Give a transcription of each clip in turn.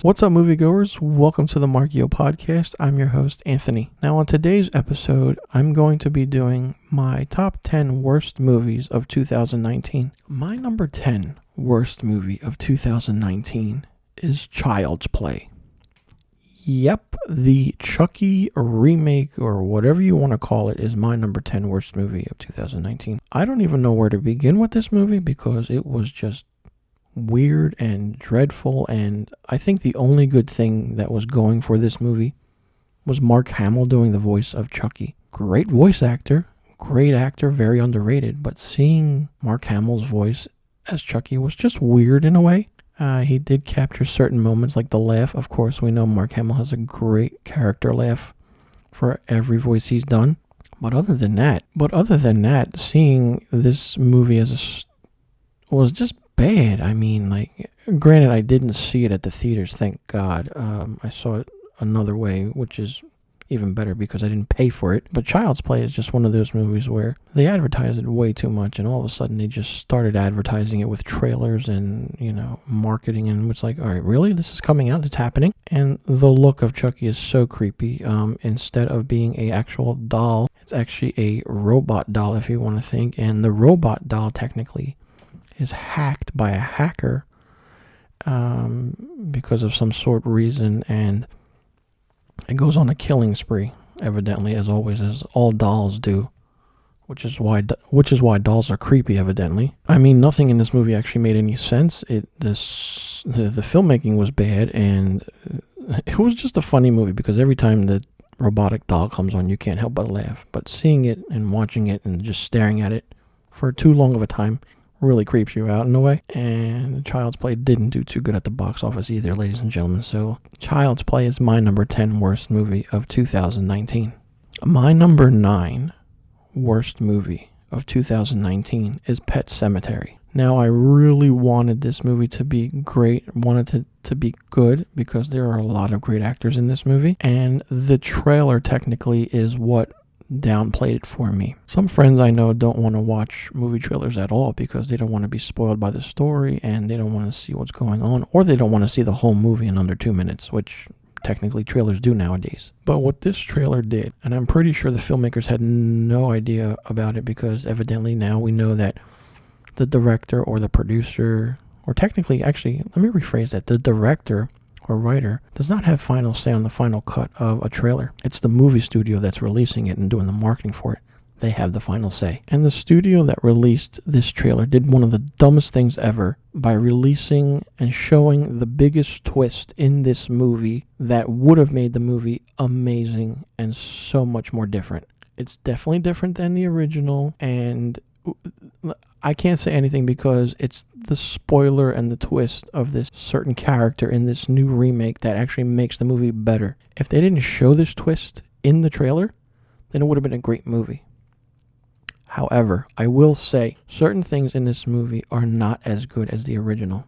What's up, moviegoers? Welcome to the Marchio podcast. I'm your host, Anthony. Now, on today's episode, I'm going to be doing my top 10 worst movies of 2019. My number 10 worst movie of 2019 is Child's Play. Yep, the Chucky remake, or whatever you want to call it, is my number 10 worst movie of 2019. I don't even know where to begin with this movie because it was just weird and dreadful, and I think the only good thing that was going for this movie was Mark Hamill doing the voice of Chucky. Great voice actor, great actor, very underrated, but seeing Mark Hamill's voice as Chucky was just weird in a way. He did capture certain moments, like the laugh. Of course, we know Mark Hamill has a great character laugh for every voice he's done. But other than that, seeing this movie was just bad. I mean, like, granted, I didn't see it at the theaters, thank God. I saw it another way, which is even better because I didn't pay for it. But Child's Play is just one of those movies where they advertised it way too much, and all of a sudden they just started advertising it with trailers and, marketing, and it's like, all right, really? This is coming out? It's happening? And the look of Chucky is so creepy. Instead of being an actual doll, it's actually a robot doll, if you want to think, and the robot doll technically is hacked by a hacker because of some sort of reason, and it goes on a killing spree, evidently, as always, as all dolls do, which is why dolls are creepy, evidently. I mean, nothing in this movie actually made any sense. The filmmaking was bad, and it was just a funny movie because every time the robotic doll comes on, you can't help but laugh. But seeing it and watching it and just staring at it for too long of a time really creeps you out in a way. And Child's Play didn't do too good at the box office either, ladies and gentlemen. So Child's Play is my number 10 worst movie of 2019. My number 9 worst movie of 2019 is Pet Sematary. Now, I really wanted this movie to be great, wanted it to be good, because there are a lot of great actors in this movie, and the trailer technically is what downplayed it for me. Some friends I know don't want to watch movie trailers at all because they don't want to be spoiled by the story, and they don't want to see what's going on, or they don't want to see the whole movie in under 2 minutes, which technically trailers do nowadays. But what this trailer did, and I'm pretty sure the filmmakers had no idea about it, because evidently now we know that the director or the producer, or technically, actually, let me rephrase that, the director or writer does not have final say on the final cut of a trailer. It's the movie studio that's releasing it and doing the marketing for it. They have the final say. And the studio that released this trailer did one of the dumbest things ever by releasing and showing the biggest twist in this movie that would have made the movie amazing and so much more different. It's definitely different than the original, and I can't say anything because it's the spoiler and the twist of this certain character in this new remake that actually makes the movie better. If they didn't show this twist in the trailer, then it would have been a great movie. However, I will say certain things in this movie are not as good as the original.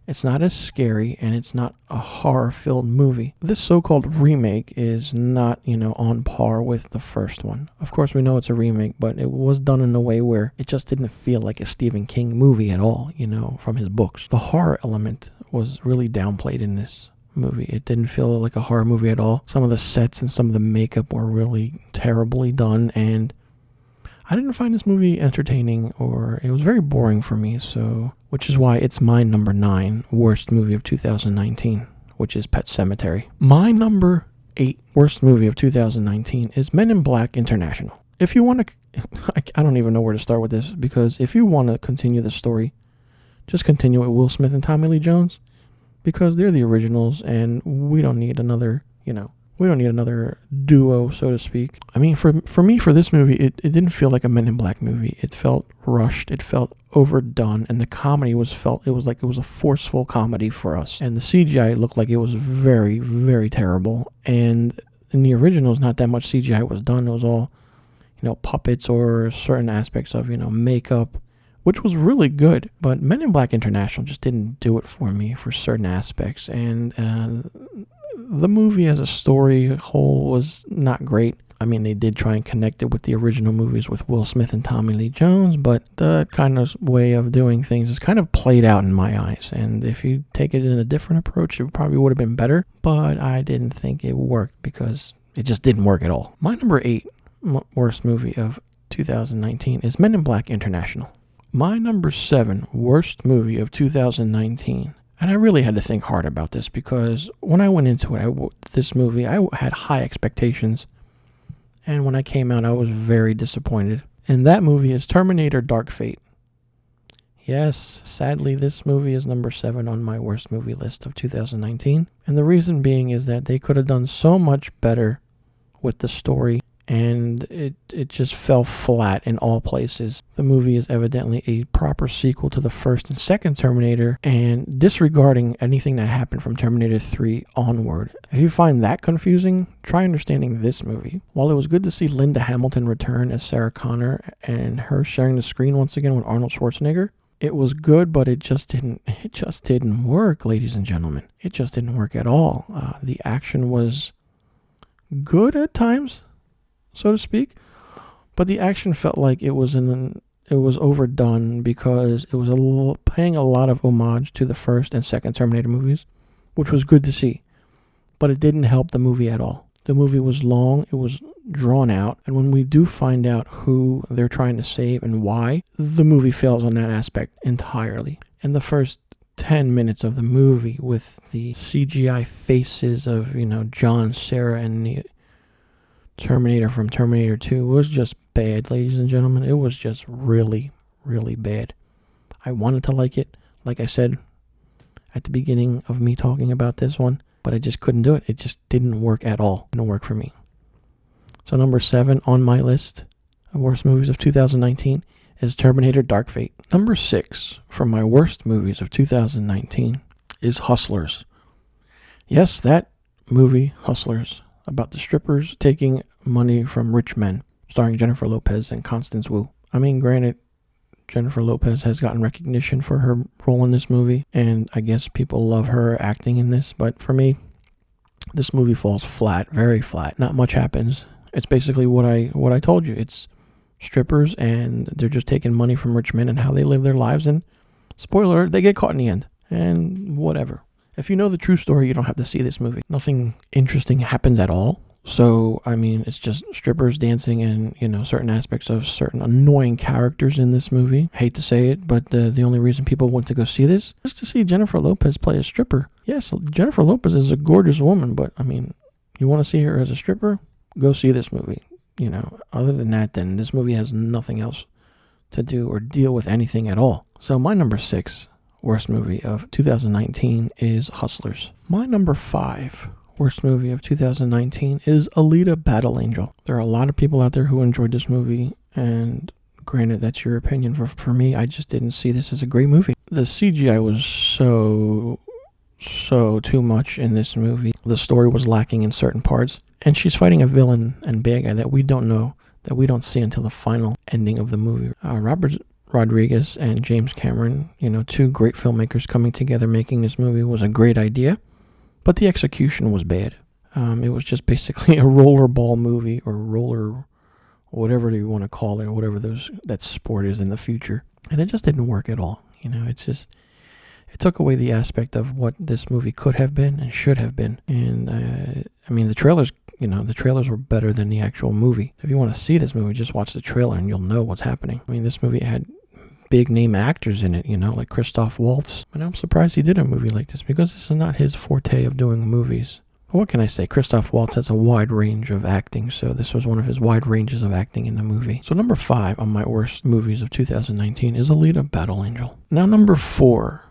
It's not as scary, and it's not a horror-filled movie. This so-called remake is not, on par with the first one. Of course, we know it's a remake, but it was done in a way where it just didn't feel like a Stephen King movie at all, from his books. The horror element was really downplayed in this movie. It didn't feel like a horror movie at all. Some of the sets and some of the makeup were really terribly done, and I didn't find this movie entertaining, or it was very boring for me, which is why it's my number 9 worst movie of 2019, which is Pet Sematary. My number 8 worst movie of 2019 is Men in Black International. If you want to, I don't even know where to start with this, because if you want to continue the story, just continue with Will Smith and Tommy Lee Jones, because they're the originals, and we don't need another, we don't need another duo, so to speak. I mean, for me, for this movie, it didn't feel like a Men in Black movie. It felt rushed. It felt overdone. And the comedy it was a forceful comedy for us. And the CGI looked like it was very, very terrible. And in the originals, not that much CGI was done. It was all, puppets or certain aspects of, makeup, which was really good. But Men in Black International just didn't do it for me for certain aspects. And the movie as a story whole was not great. I mean, they did try and connect it with the original movies with Will Smith and Tommy Lee Jones, but the kind of way of doing things is kind of played out in my eyes. And if you take it in a different approach, it probably would have been better, but I didn't think it worked because it just didn't work at all. My number 8 worst movie of 2019 is Men in Black International. My number 7 worst movie of 2019. And I really had to think hard about this because when I went into it, this movie, I had high expectations. And when I came out, I was very disappointed. And that movie is Terminator Dark Fate. Yes, sadly, this movie is number 7 on my worst movie list of 2019. And the reason being is that they could have done so much better with the story, and it just fell flat in all places. The movie is evidently a proper sequel to the first and second Terminator, and disregarding anything that happened from Terminator 3 onward. If you find that confusing, try understanding this movie. While it was good to see Linda Hamilton return as Sarah Connor and her sharing the screen once again with Arnold Schwarzenegger, it was good, but it just didn't work, ladies and gentlemen. It just didn't work at all. The action was good at times, so to speak, but the action felt like it was overdone because it was paying a lot of homage to the first and second Terminator movies, which was good to see, but it didn't help the movie at all. The movie was long, it was drawn out, and when we do find out who they're trying to save and why, the movie fails on that aspect entirely. And the first 10 minutes of the movie with the CGI faces of, John, Sarah, and the Terminator from Terminator 2 was just bad, ladies and gentlemen. It was just really, really bad. I wanted to like it, like I said at the beginning of me talking about this one, but I just couldn't do it. It just didn't work at all. It didn't work for me. So number 7 on my list of worst movies of 2019 is Terminator Dark Fate. Number 6 from my worst movies of 2019 is Hustlers. Yes, that movie, Hustlers, about the strippers taking money from rich men, starring Jennifer Lopez and Constance Wu. I mean, granted, Jennifer Lopez has gotten recognition for her role in this movie, and I guess people love her acting in this, but for me, this movie falls flat, very flat. Not much happens. It's basically what I told you. It's strippers, and they're just taking money from rich men and how they live their lives, and spoiler alert, they get caught in the end, and whatever. If you know the true story, you don't have to see this movie. Nothing interesting happens at all. So, I mean, it's just strippers dancing and, certain aspects of certain annoying characters in this movie. I hate to say it, but the only reason people went to go see this is to see Jennifer Lopez play a stripper. Yes, Jennifer Lopez is a gorgeous woman, but, I mean, you want to see her as a stripper? Go see this movie. Other than that, then this movie has nothing else to do or deal with anything at all. So my number 6 worst movie of 2019 is Hustlers. My number 5 worst movie of 2019 is Alita Battle Angel. There are a lot of people out there who enjoyed this movie, and granted, that's your opinion. For me, I just didn't see this as a great movie. The CGI was so too much in this movie. The story was lacking in certain parts, and she's fighting a villain and bad guy that we don't see until the final ending of the movie. Robert Rodriguez and James Cameron, two great filmmakers coming together making this movie was a great idea, but the execution was bad. It was just basically a rollerball movie, or roller, whatever you want to call it, or whatever that sport is in the future. And it just didn't work at all. It took away the aspect of what this movie could have been and should have been. And the trailers, the trailers were better than the actual movie. If you want to see this movie, just watch the trailer and you'll know what's happening. This movie had big name actors in it, like Christoph Waltz. And I'm surprised he did a movie like this, because this is not his forte of doing movies. But what can I say? Christoph Waltz has a wide range of acting, so this was one of his wide ranges of acting in the movie. So number 5 on my worst movies of 2019 is Alita Battle Angel. Now number 4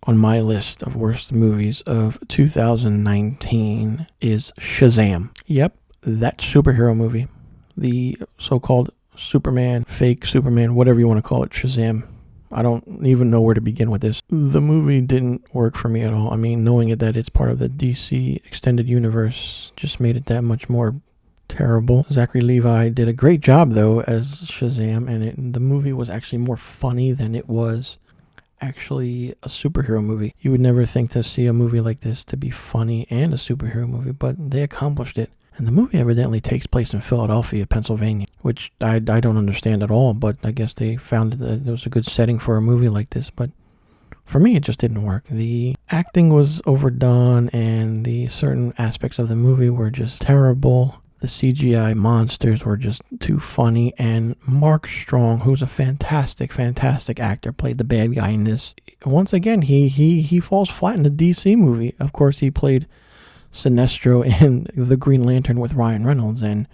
on my list of worst movies of 2019 is Shazam. Yep, that superhero movie. The so-called Superman, fake Superman, whatever you want to call it, Shazam. I don't even know where to begin with this. The movie didn't work for me at all. Knowing that it's part of the DC extended universe just made it that much more terrible. Zachary Levi did a great job, though, as Shazam, and the movie was actually more funny than it was actually a superhero movie. You would never think to see a movie like this to be funny and a superhero movie, but they accomplished it. And the movie evidently takes place in Philadelphia, Pennsylvania, which I don't understand at all, but I guess they found that it was a good setting for a movie like this. But for me, it just didn't work. The acting was overdone, and the certain aspects of the movie were just terrible. The CGI monsters were just too funny, and Mark Strong, who's a fantastic actor, played the bad guy in this. Once again, he falls flat in the DC movie. Of course, he played Sinestro in The Green Lantern with Ryan Reynolds, and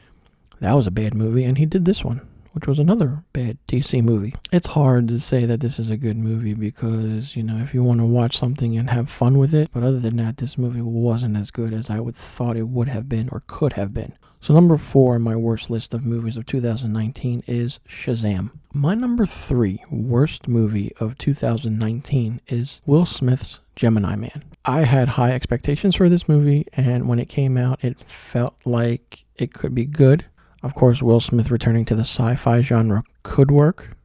that was a bad movie, and he did this one, which was another bad DC movie. It's hard to say that this is a good movie because, if you want to watch something and have fun with it, but other than that, this movie wasn't as good as I would thought it would have been or could have been. So number 4 on my worst list of movies of 2019 is Shazam. My number 3 worst movie of 2019 is Will Smith's Gemini Man. I had high expectations for this movie, and when it came out, it felt like it could be good. Of course, Will Smith returning to the sci-fi genre could work,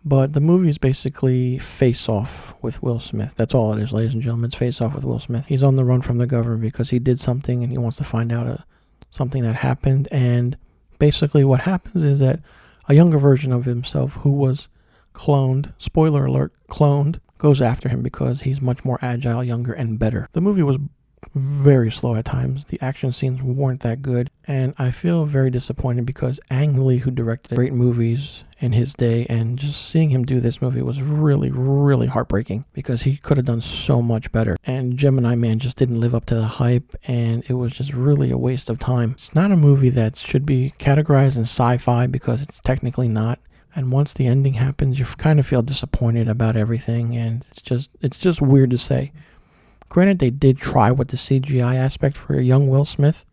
but the movie is basically Face Off with Will Smith. That's all it is, ladies and gentlemen. It's Face Off with Will Smith. He's on the run from the government because he did something and he wants to find out something that happened, and basically what happens is that a younger version of himself who was cloned, spoiler alert, cloned, goes after him because he's much more agile, younger, and better. The movie was very slow at times. The action scenes weren't that good, and I feel very disappointed because Ang Lee, who directed great movies in his day, and just seeing him do this movie was really heartbreaking because he could have done so much better. And Gemini Man just didn't live up to the hype, and it was just really a waste of time. It's not a movie that should be categorized in sci-fi because it's technically not. And once the ending happens, you kind of feel disappointed about everything, and it's just weird to say. Granted, they did try with the CGI aspect for a young Will Smith,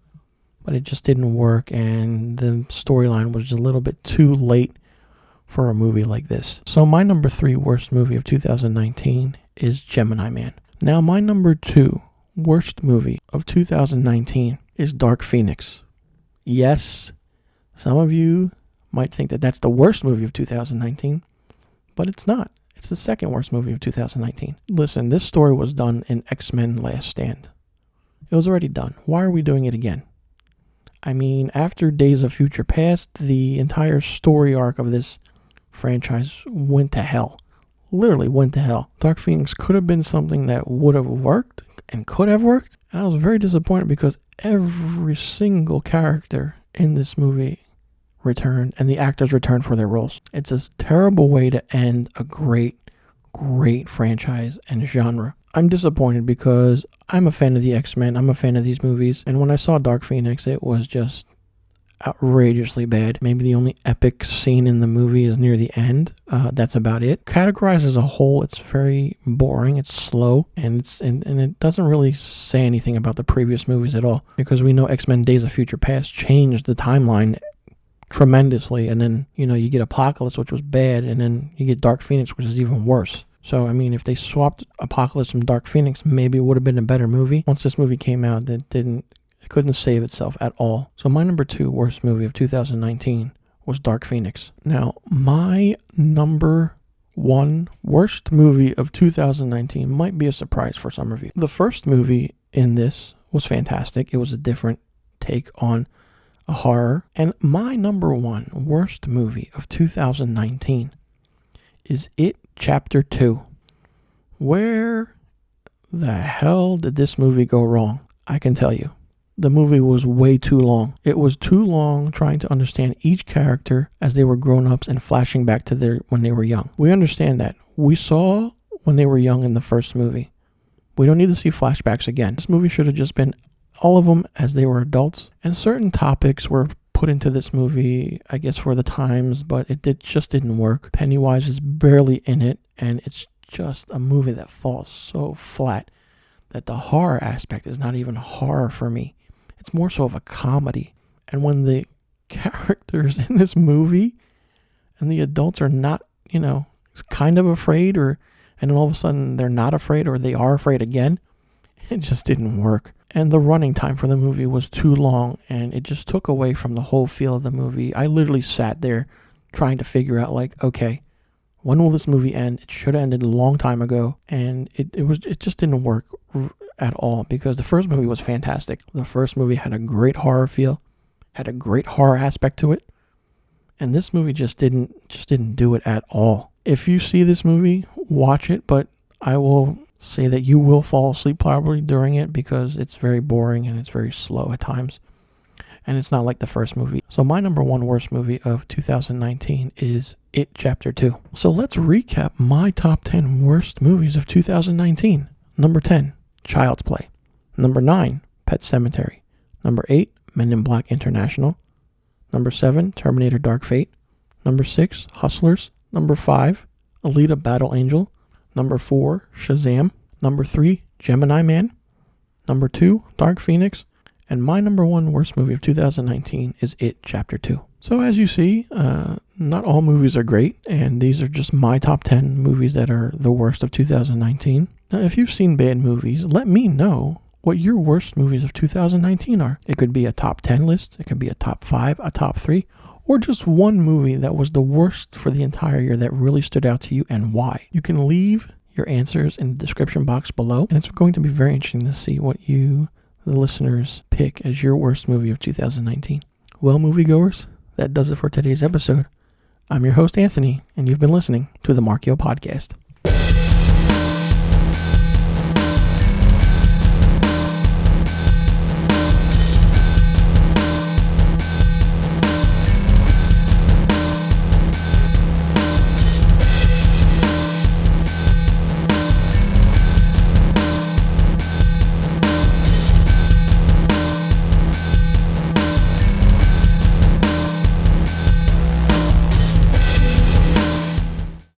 but it just didn't work, and the storyline was just a little bit too late for a movie like this. So my number 3 worst movie of 2019 is Gemini Man. Now my number 2 worst movie of 2019 is Dark Phoenix. Yes, some of you might think that that's the worst movie of 2019, but it's not. It's the second worst movie of 2019. Listen, this story was done in X-Men Last Stand. It was already done. Why are we doing it again? I mean, after Days of Future Past, the entire story arc of this franchise went to hell. Literally went to hell. Dark Phoenix could have been something that would have worked and could have worked. And I was very disappointed because every single character in this movie returned, and the actors returned for their roles. It's a terrible way to end a great franchise and genre. I'm disappointed because I'm a fan of the X-Men. I'm a fan of these movies. And when I saw Dark Phoenix, it was just outrageously bad. Maybe the only epic scene in the movie is near the end. That's about it. Categorized as a whole, it's very boring. It's slow, and it doesn't really say anything about the previous movies at all, because we know X-Men Days of Future Past changed the timeline tremendously, and then you get Apocalypse, which was bad, and then you get Dark Phoenix, which is even worse. So I mean, if they swapped Apocalypse from Dark Phoenix, maybe it would have been a better movie. Once this movie came out, it couldn't save itself at all. So my number 2 worst movie of 2019 was Dark Phoenix. Now my number 1 worst movie of 2019 might be a surprise for some of you. The first movie in this was fantastic. It was a different take on a horror. And my number 1 worst movie of 2019 is It Chapter 2. Where the hell did this movie go wrong? I can tell you. The movie was way too long. It was too long trying to understand each character as they were grown-ups and flashing back to when they were young. We understand that. We saw when they were young in the first movie. We don't need to see flashbacks again. This movie should have just been all of them as they were adults. And certain topics were put into this movie, I guess, for the times, but it just didn't work. Pennywise is barely in it, and it's just a movie that falls so flat that the horror aspect is not even horror for me. It's more so of a comedy. And when the characters in this movie and the adults are not, kind of afraid, and then all of a sudden they're not afraid, or they are afraid again, it just didn't work. And the running time for the movie was too long, and it just took away from the whole feel of the movie. I literally sat there trying to figure out, okay, when will this movie end? It should have ended a long time ago, and it just didn't work. at all, because the first movie was fantastic. The first movie had a great horror feel, had a great horror aspect to it, and this movie just didn't do it at all. If you see this movie, watch it, but I will say that you will fall asleep probably during it because it's very boring and it's very slow at times. And it's not like the first movie. So my number one worst movie of 2019 is It Chapter 2. So let's recap my top 10 worst movies of 2019. Number 10, Child's Play. Number 9, Pet Sematary. Number 8, Men in Black International. Number 7, Terminator Dark Fate. Number 6, Hustlers. Number 5, Alita Battle Angel. Number 4, Shazam. Number 3, Gemini Man. Number 2, Dark Phoenix. And my number one worst movie of 2019 is It Chapter 2. So as you see, not all movies are great, and these are just my top 10 movies that are the worst of 2019. Now, if you've seen bad movies, let me know what your worst movies of 2019 are. It could be a top 10 list, it could be a top 5, a top 3, or just one movie that was the worst for the entire year that really stood out to you and why. You can leave your answers in the description box below, and it's going to be very interesting to see what you, the listeners, pick as your worst movie of 2019. Well, moviegoers, that does it for today's episode. I'm your host, Anthony, and you've been listening to the Marchio Podcast.